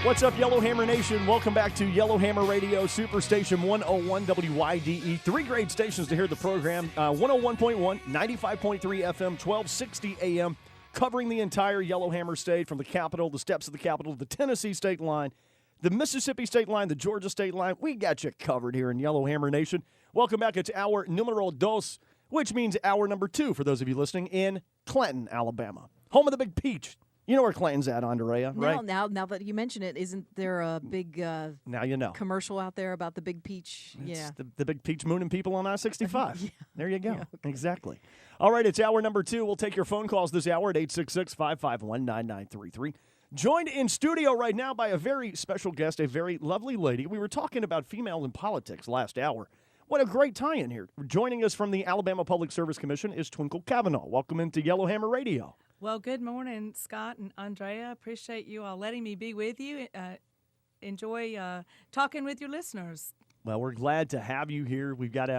What's up, Yellowhammer Nation? Welcome back to Yellowhammer Radio, Superstation 101 WYDE. Three great stations to hear the program. 101.1, 95.3 FM, 1260 AM, covering the entire Yellowhammer state from the Capitol, the steps of the Capitol, the Tennessee state line, the Mississippi state line, the Georgia state line. We got you covered here in Yellowhammer Nation. Welcome back. It's hour numero dos, which means hour number 2 for those of you listening in Clinton, Alabama, home of the Big Peach. You know where Clinton's at, Andrea, right? Now that you mention it, isn't there a big now you know commercial out there about the Big Peach? It's the Big Peach mooning people on I-65. Yeah. There you go. Yeah, okay. Exactly. All right, it's hour number 2. We'll take your phone calls this hour at 866-551-9933. Joined in studio right now by a very special guest, a very lovely lady. We were talking about female in politics last hour. What a great tie-in here. Joining us from the Alabama Public Service Commission is Twinkle Cavanaugh. Welcome into Yellowhammer Radio. Well, good morning, Scott and Andrea. Appreciate you all letting me be with you. Enjoy talking with your listeners. Well, we're glad to have you here. We've got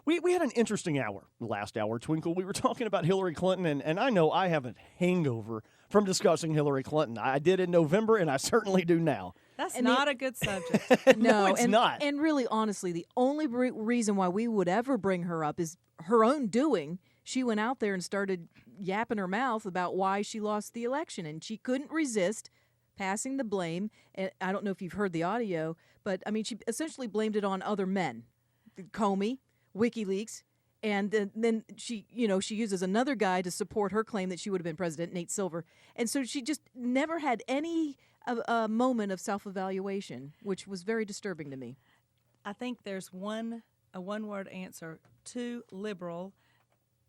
we had an interesting hour last hour, Twinkle. We were talking about Hillary Clinton, and I know I have a hangover from discussing Hillary Clinton. I did in November, and I certainly do now. That's not a good subject. No, it's not. And really, honestly, the only reason why we would ever bring her up is her own doing. She went out there and started yapping her mouth about why she lost the election, and she couldn't resist passing the blame. And I don't know if you've heard the audio, but, I mean, she essentially blamed it on other men, Comey, WikiLeaks, and then she uses another guy to support her claim that she would have been president, Nate Silver. And so she just never had any a moment of self-evaluation, which was very disturbing to me. I think there's a one-word answer: too liberal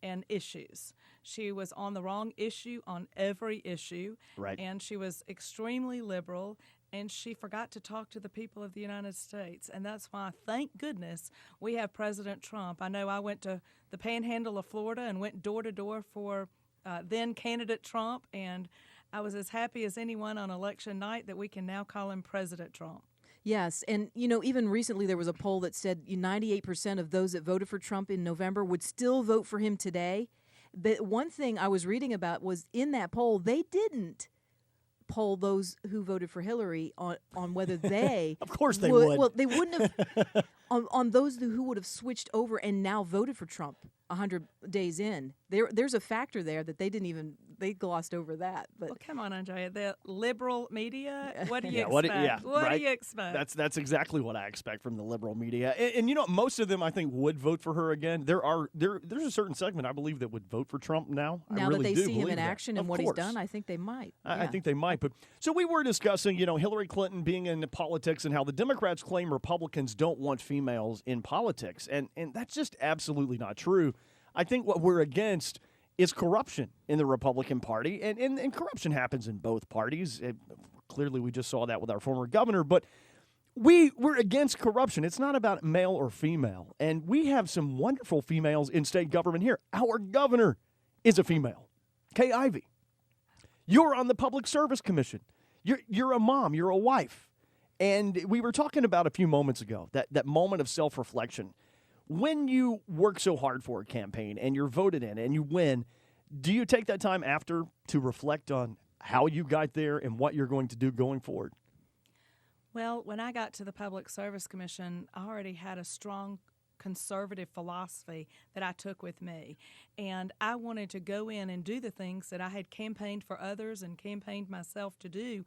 and issues. She was on the wrong issue on every issue, right? And she was extremely liberal, and she forgot to talk to the people of the United States. And that's why, thank goodness, we have President Trump. I know I went to the panhandle of Florida and went door to door for then candidate Trump, and I was as happy as anyone on election night that we can now call him President Trump. Yes, and even recently there was a poll that said 98% of those that voted for Trump in November would still vote for him today. The one thing I was reading about was in that poll, they didn't poll those who voted for Hillary on whether they of course they would. Well, they wouldn't have on those who would have switched over and now voted for Trump 100 days in. There's a factor there that they glossed over that. But well, come on, Andrea, the liberal media. What do you expect? What do you expect? That's exactly what I expect from the liberal media. And most of them I think would vote for her again. There's a certain segment I believe that would vote for Trump now. Now I really that they do see him in that. action and of what course. he's done, I think they might. I think they might. But so we were discussing, Hillary Clinton being in politics and how the Democrats claim Republicans don't want females in politics. And that's just absolutely not true. I think what we're against is corruption in the Republican Party. And corruption happens in both parties. Clearly, we just saw that with our former governor. But we're against corruption. It's not about male or female. And we have some wonderful females in state government here. Our governor is a female, Kay Ivey. You're on the Public Service Commission. You're a mom. You're a wife. And we were talking about a few moments ago, that moment of self-reflection. When you work so hard for a campaign and you're voted in and you win, do you take that time after to reflect on how you got there and what you're going to do going forward? Well, when I got to the Public Service Commission, I already had a strong conservative philosophy that I took with me. And I wanted to go in and do the things that I had campaigned for others and campaigned myself to do.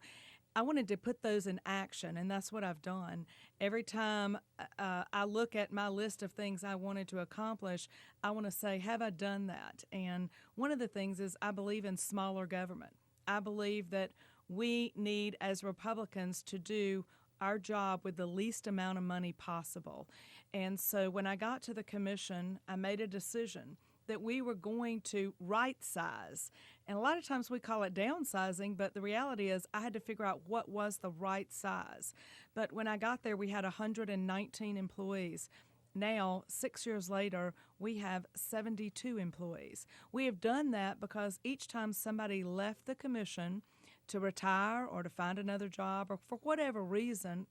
I wanted to put those in action, and that's what I've done. Every time I look at my list of things I wanted to accomplish, I want to say, have I done that? And one of the things is I believe in smaller government. I believe that we need, as Republicans, to do our job with the least amount of money possible. And so when I got to the commission, I made a decision that we were going to right size. And a lot of times we call it downsizing, but the reality is I had to figure out what was the right size. But when I got there, we had 119 employees. Now, 6 years later, we have 72 employees. We have done that because each time somebody left the commission to retire or to find another job or for whatever reason,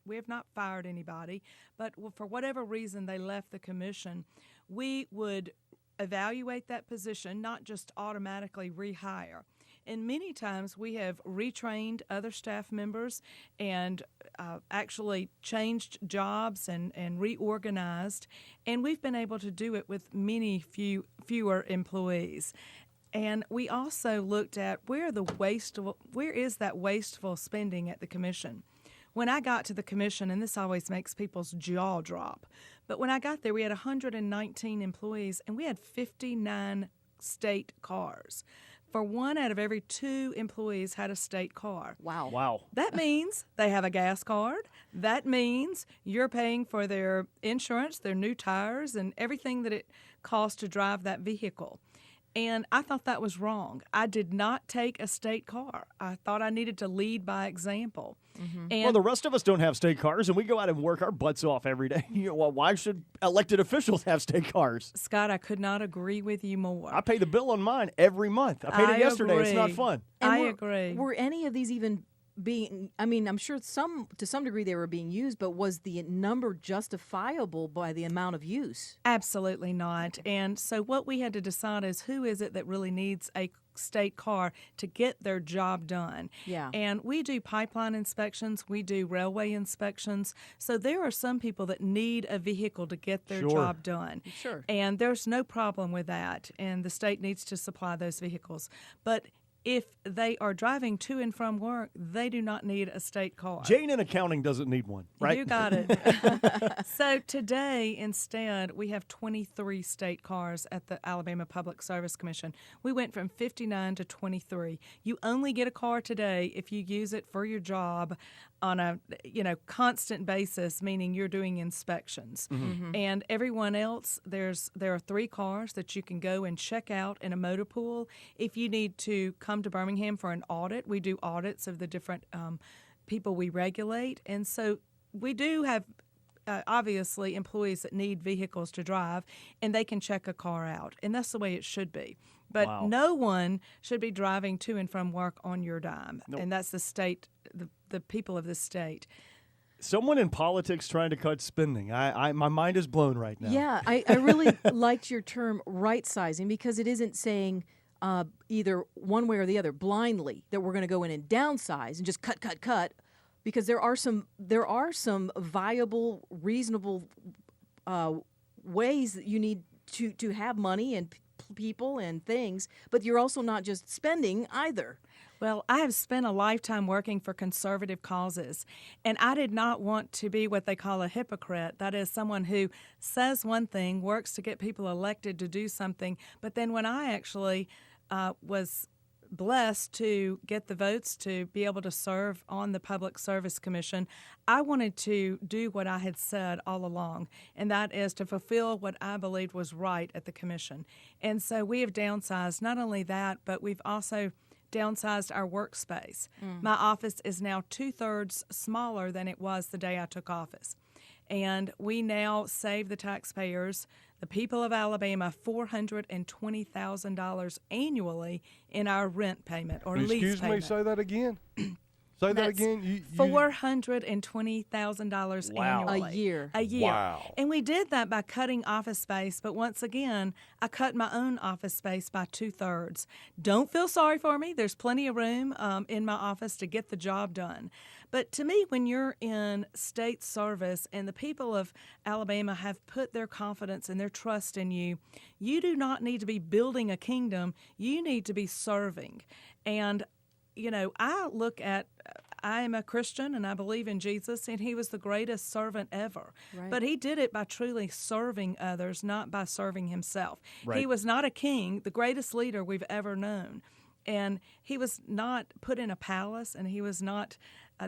we have not fired anybody, but for whatever reason they left the commission, we would evaluate that position, not just automatically rehire. And many times we have retrained other staff members and actually changed jobs and reorganized. And we've been able to do it with fewer employees. And we also looked at where is that wasteful spending at the commission. When I got to the commission, and this always makes people's jaw drop, but when I got there, we had 119 employees, and we had 59 state cars. For 1 out of every 2 employees had a state car. Wow. That means they have a gas card. That means you're paying for their insurance, their new tires, and everything that it costs to drive that vehicle. And I thought that was wrong. I did not take a state car. I thought I needed to lead by example. And Well, the rest of us don't have state cars, and we go out and work our butts off every day. Well, why should elected officials have state cars? Scott, I could not agree with you more. I pay the bill on mine every month. I paid it yesterday. It's not agree. fun. And I were- agree. Were any of these even being, I mean, I'm sure to some degree they were being used, but was the number justifiable by the amount of use? Absolutely not. And so what we had to decide is who is it that really needs a state car to get their job done. Yeah. And we do pipeline inspections, we do railway inspections. So there are some people that need a vehicle to get their Sure. job done. Sure. And there's no problem with that. And the state needs to supply those vehicles. But if they are driving to and from work, they do not need a state car. Jane in accounting doesn't need one, right? You got it. So today, instead, we have 23 state cars at the Alabama Public Service Commission. We went from 59 to 23. You only get a car today if you use it for your job on a constant basis, meaning you're doing inspections. And everyone else, there are 3 cars that you can go and check out in a motor pool. If you need to come to Birmingham for an audit, we do audits of the different people we regulate. And so we do have obviously employees that need vehicles to drive, and they can check a car out. And that's the way it should be. But Wow. no one should be driving to and from work on your dime. Nope. And that's the state, the people of the state. Someone in politics trying to cut spending. My mind is blown right now. Yeah, I really liked your term right sizing, because it isn't saying either one way or the other blindly that we're going to go in and downsize and just cut, because there are some viable, reasonable ways that you need to have money and people and things, but you're also not just spending either. Well, I have spent a lifetime working for conservative causes, and I did not want to be what they call a hypocrite. That is, someone who says one thing, works to get people elected to do something, but then when I actually was blessed to get the votes to be able to serve on the Public Service Commission, I wanted to do what I had said all along, and that is to fulfill what I believed was right at the commission. And so we have downsized not only that, but we've also downsized our workspace. My office is now 2/3 smaller than it was the day I took office. And we now save the taxpayers, the people of Alabama, $420,000 annually in our rent payment or lease Excuse me, payment. say that again. Say that That's again. You $420,000 Wow. annually. A year. A year. Wow. And we did that by cutting office space, but once again, I cut my own office space by 2/3. Don't feel sorry for me. There's plenty of room in my office to get the job done. But to me, when you're in state service and the people of Alabama have put their confidence and their trust in you, you do not need to be building a kingdom. You need to be serving. And I am a Christian and I believe in Jesus, and he was the greatest servant ever. Right. But he did it by truly serving others, not by serving himself. Right. He was not a king, the greatest leader we've ever known. And he was not put in a palace, and he was not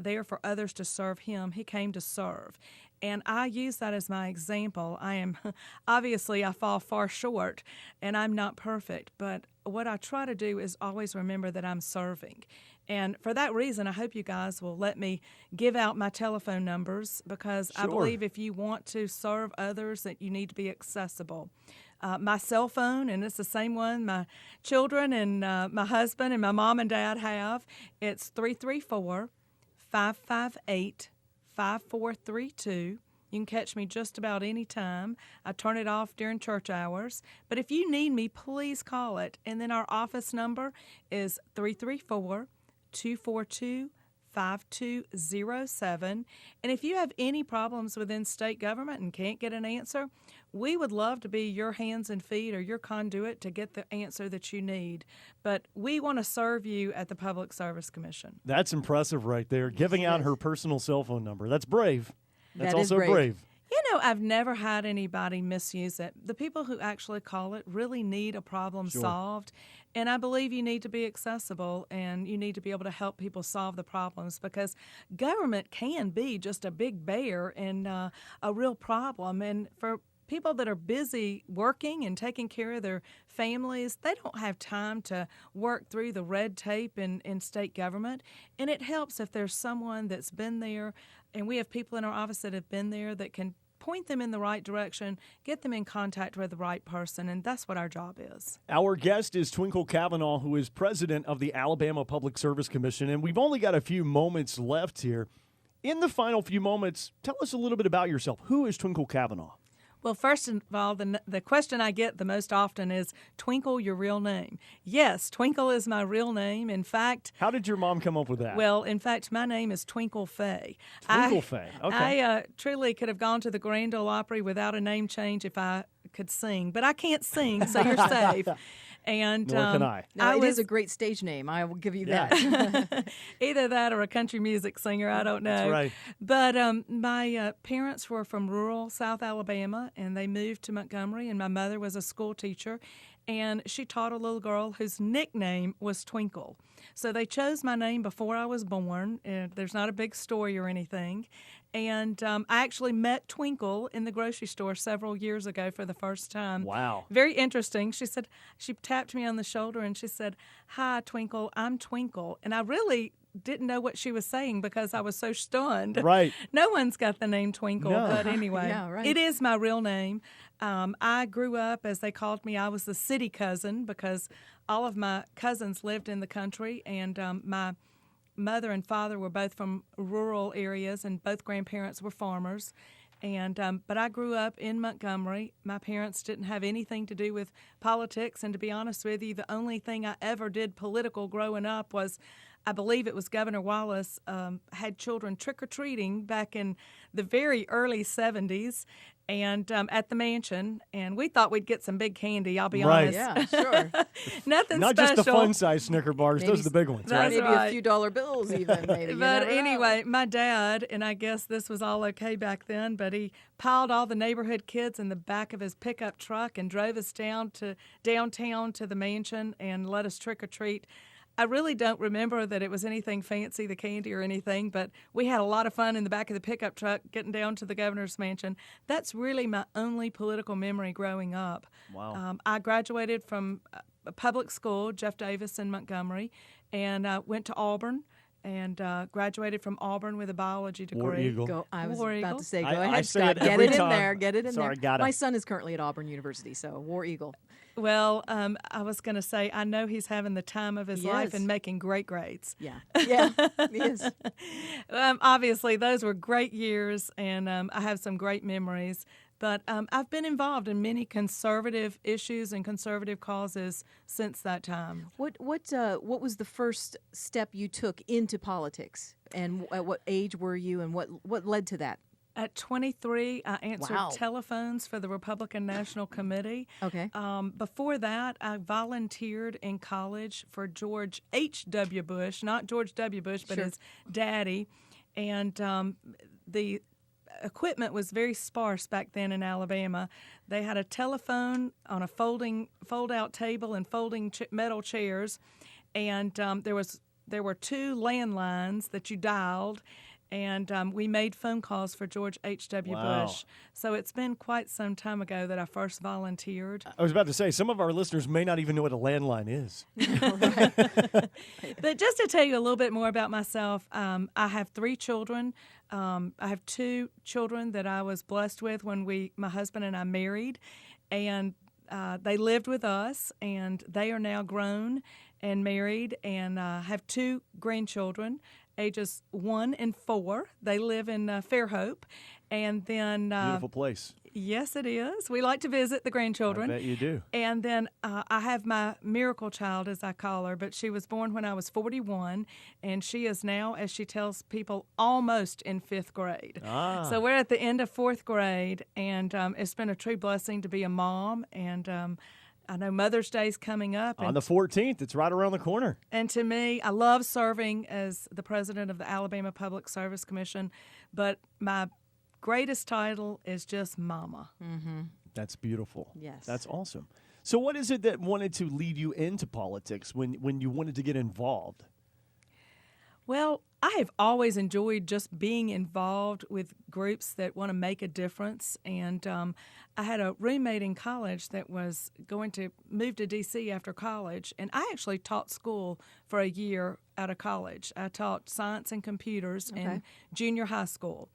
there for others to serve him. He came to serve. And I use that as my example. Obviously, I fall far short, and I'm not perfect. But what I try to do is always remember that I'm serving. And for that reason, I hope you guys will let me give out my telephone numbers, because I Sure. believe if you want to serve others, that you need to be accessible. My cell phone, and it's the same one my children and my husband and my mom and dad have. It's 334-558-5432. You can catch me just about any time. I turn it off during church hours. But if you need me, please call it. And then our office number is 334-242-5207. And if you have any problems within state government and can't get an answer, we would love to be your hands and feet or your conduit to get the answer that you need. But we want to serve you at the Public Service Commission. That's impressive right there. Giving out her personal cell phone number. That's brave. That's That is also brave. You know, I've never had anybody misuse it. The people who actually call it really need a problem solved. And I believe you need to be accessible and you need to be able to help people solve the problems, because government can be just a big bear and a real problem. And for people that are busy working and taking care of their families, they don't have time to work through the red tape in state government. And it helps if there's someone that's been there, and we have people in our office that have been there that can point them in the right direction, get them in contact with the right person, and that's what our job is. Our guest is Twinkle Cavanaugh, who is president of the Alabama Public Service Commission, and we've only got a few moments left here. In the final few moments, tell us a little bit about yourself. Who is Twinkle Cavanaugh? Well, first of all, the question I get the most often is, Twinkle, your real name? Yes, Twinkle is my real name. In fact... How did your mom come up with that? Well, in fact, my name is Twinkle Faye. Twinkle Faye, okay. I truly could have gone to the Grand Ole Opry without a name change if I could sing, but I can't sing, so you're safe. And Nor can I. No, it is a great stage name. I will give you that. Either that or a country music singer. I don't know. That's right. But my parents were from rural South Alabama, and they moved to Montgomery, and my mother was a school teacher, and she taught a little girl whose nickname was Twinkle. So they chose my name before I was born. There's not a big story or anything. And I actually met Twinkle in the grocery store several years ago for the first time. Wow. Very interesting. She tapped me on the shoulder and she said, "Hi, Twinkle, I'm Twinkle." And I really didn't know what she was saying because I was so stunned. Right. No one's got the name Twinkle, No. but anyway, Yeah, right. It is my real name. I grew up, as they called me, I was the city cousin because all of my cousins lived in the country, and my mother and father were both from rural areas, and both grandparents were farmers. And but I grew up in Montgomery. My parents didn't have anything to do with politics, and to be honest with you, the only thing I ever did political growing up was, I believe it was Governor Wallace had children trick-or-treating back in the very early 70s and at the mansion, and we thought we'd get some big candy, I'll be Right. honest. Yeah, sure. Nothing Not special. just the fun-size Snicker bars. Maybe Those are the big ones, That's right? Maybe right. a few dollar bills even, maybe. You But never know. anyway, my dad, and I guess this was all okay back then, but he piled all the neighborhood kids in the back of his pickup truck and drove us downtown to the mansion and let us trick-or-treat. I really don't remember that it was anything fancy, the candy or anything, but we had a lot of fun in the back of the pickup truck getting down to the governor's mansion. That's really my only political memory growing up. Wow. I graduated from a public school, Jeff Davis in Montgomery, and went to Auburn and graduated from Auburn with a biology degree. War Eagle. Go, I was War about Eagle. to say, go I ahead, say Scott. it Get every it in time. there. Get it in Sorry, there. got it. My son is currently at Auburn University, so War Eagle. Well, I was going to say, I know he's having the time of his He life is. and making great grades. Yeah. Yeah, he is. Obviously, those were great years, and I have some great memories. But I've been involved in many conservative issues and conservative causes since that time. What was the first step you took into politics, and at what age were you, and what led to that? At 23, I answered Wow. telephones for the Republican National Committee. Okay. Before that, I volunteered in college for George H.W. Bush, not George W. Bush, but Sure. his daddy. And the equipment was very sparse back then in Alabama. They had a telephone on a fold-out table and folding metal chairs, and there were two landlines that you dialed. And we made phone calls for George H.W. Wow. Bush. So it's been quite some time ago that I first volunteered. I was about to say, some of our listeners may not even know what a landline is. But just to tell you a little bit more about myself, I have 3 children. I have 2 children that I was blessed with when my husband and I married. And they lived with us, and they are now grown and married, and have 2 grandchildren, ages 1 and 4. They live in Fairhope, And then Beautiful place. yes, it is. We like to visit the grandchildren. I bet you do. And then I have my miracle child, as I call her, but she was born when I was 41, and she is now, as she tells people, almost in 5th grade. So we're at the end of 4th grade, and it's been a true blessing to be a mom. And I know Mother's Day's coming up. On the 14th. It's right around the corner. And to me, I love serving as the president of the Alabama Public Service Commission, but my greatest title is just Mama. That's beautiful. Yes. That's awesome. So what is it that wanted to lead you into politics when you wanted to get involved? Well, I have always enjoyed just being involved with groups that want to make a difference. And I had a roommate in college that was going to move to D.C. after college. And I actually taught school for a year out of college. I taught science and computers in junior high school.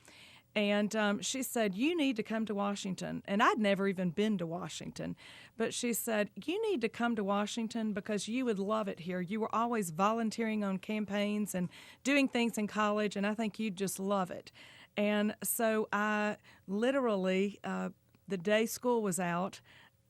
And she said, you need to come to Washington. And I'd never even been to Washington. But she said, you need to come to Washington because you would love it here. You were always volunteering on campaigns and doing things in college, and I think you'd just love it. And so I literally, the day school was out,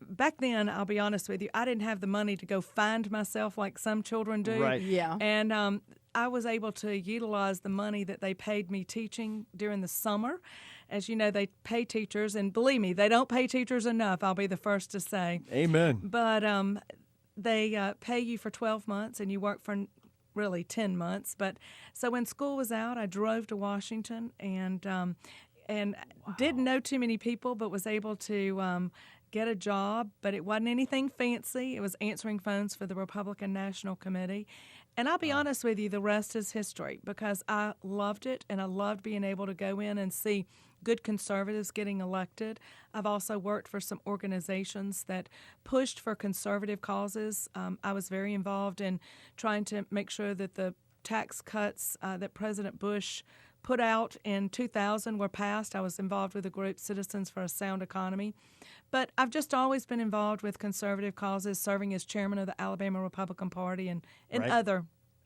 back then, I'll be honest with you, I didn't have the money to go find myself like some children do. Right. Yeah. And I was able to utilize the money that they paid me teaching during the summer. As you know, they pay teachers, and believe me, they don't pay teachers enough, I'll be the first to say. Amen. But they pay you for 12 months, and you work for really 10 months. But so when school was out, I drove to Washington and didn't know too many people, but was able to get a job. But it wasn't anything fancy. It was answering phones for the Republican National Committee. And I'll be honest with you, the rest is history, because I loved it, and I loved being able to go in and see good conservatives getting elected. I've also worked for some organizations that pushed for conservative causes. I was very involved in trying to make sure that the tax cuts that President Bush put out in 2000 were passed. I was involved with the group Citizens for a Sound Economy. But I've just always been involved with conservative causes, serving as chairman of the Alabama Republican Party and Right.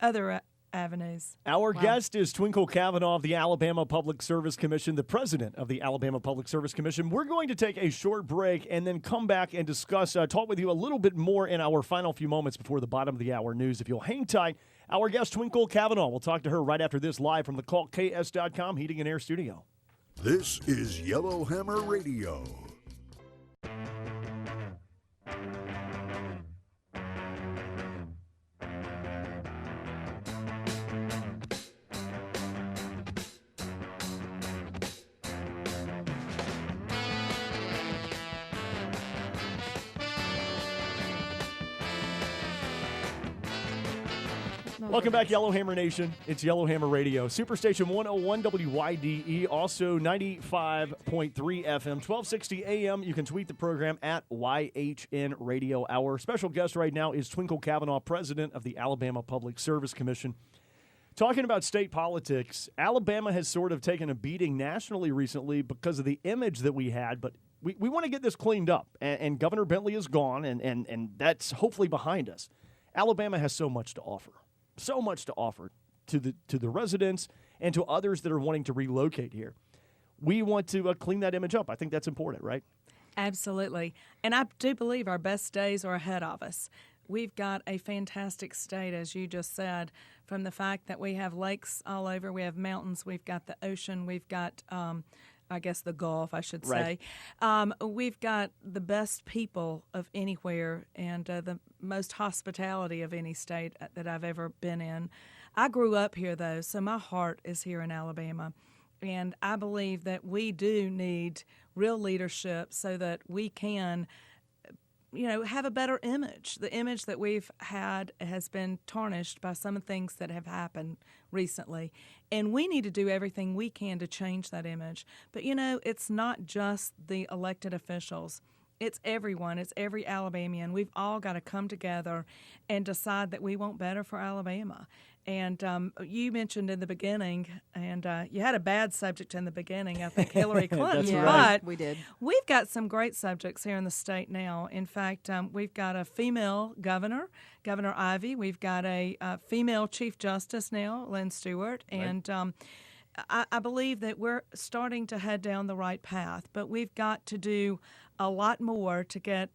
other avenues. Our guest is Twinkle Cavanaugh of the Alabama Public Service Commission, the president of the Alabama Public Service Commission. We're going to take a short break and then come back and discuss, talk with you a little bit more in our final few moments before the bottom of the hour news. If you'll hang tight, our guest, Twinkle Cavanaugh, we'll talk to her right after this, live from the CaltKS.com Heating and Air Studio. This is Yellowhammer Radio. Welcome back, Yellowhammer Nation. It's Yellowhammer Radio. Superstation 101 WYDE, also 95.3 FM, 1260 AM. You can tweet the program at YHN Radio. Our special guest right now is Twinkle Cavanaugh, president of the Alabama Public Service Commission. Talking about state politics, Alabama has sort of taken a beating nationally recently because of the image that we had, but we want to get this cleaned up. And Governor Bentley is gone, and that's hopefully behind us. Alabama has so much to offer. So much to offer to the residents and to others that are wanting to relocate here. We want to clean that image up. I think that's important, right? Absolutely. And I do believe our best days are ahead of us. We've got a fantastic state, as you just said, from the fact that we have lakes all over, we have mountains, we've got the ocean, we've got I guess the Gulf, I should say. Right. We've got the best people of anywhere and the most hospitality of any state that I've ever been in. I grew up here, though, so my heart is here in Alabama. And I believe that we do need real leadership so that we can have a better image. The image that we've had has been tarnished by some of the things that have happened recently. And we need to do everything we can to change that image. But, it's not just the elected officials. It's everyone. It's every Alabamian. We've all got to come together and decide that we want better for Alabama. And you mentioned in the beginning, and you had a bad subject in the beginning, I think, Hillary Clinton. That's right. But We did. we've got some great subjects here in the state now. In fact, we've got a female governor, Governor Ivey. We've got a female Chief Justice now, Lynn Stewart. And I believe that we're starting to head down the right path, but we've got to do a lot more to get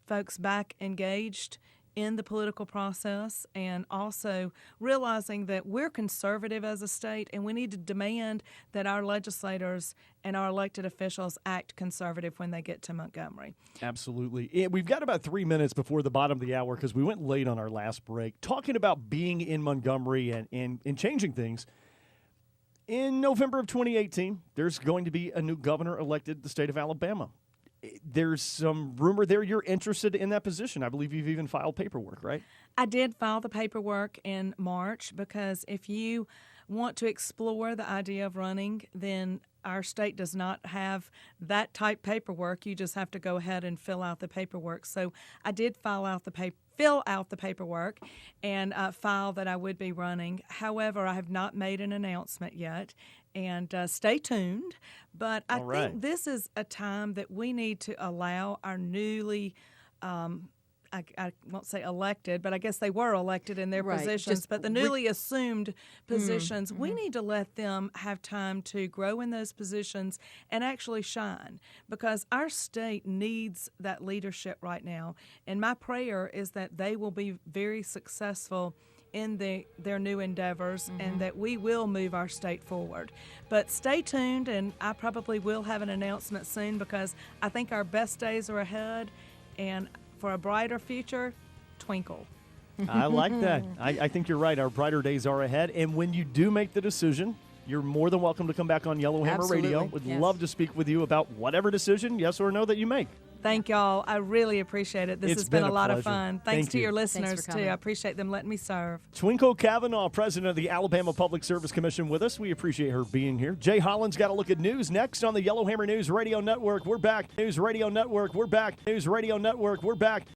folks back engaged in the political process, and also realizing that we're conservative as a state and we need to demand that our legislators and our elected officials act conservative when they get to Montgomery. Absolutely. And we've got about 3 minutes before the bottom of the hour because we went late on our last break. Talking about being in Montgomery and changing things, in November of 2018, there's going to be a new governor elected in the state of Alabama. There's some rumor there you're interested in that position. I believe you've even filed paperwork, right? I did file the paperwork in March because if you want to explore the idea of running, then our state does not have that type paperwork. You just have to go ahead and fill out the paperwork. So I did fill out the paperwork and file that I would be running. However, I have not made an announcement yet, and stay tuned. But I think this is a time that we need to allow our newly I won't say elected, but I guess they were elected in their positions, but the newly assumed positions, we need to let them have time to grow in those positions and actually shine, because our state needs that leadership right now. And my prayer is that they will be very successful in their new endeavors and that we will move our state forward. But stay tuned, and I probably will have an announcement soon, because I think our best days are ahead, and for a brighter future, Twinkle. I like that. I think you're right. Our brighter days are ahead. And when you do make the decision, you're more than welcome to come back on Yellowhammer Radio. Would love to speak with you about whatever decision, yes or no, that you make. Thank y'all. I really appreciate it. This has been a lot of fun. Thanks to your listeners, too. I appreciate them letting me serve. Twinkle Cavanaugh, president of the Alabama Public Service Commission, with us. We appreciate her being here. Jay Holland's got a look at news next on the Yellowhammer News Radio Network. We're back. News Radio Network. We're back. News Radio Network. We're back.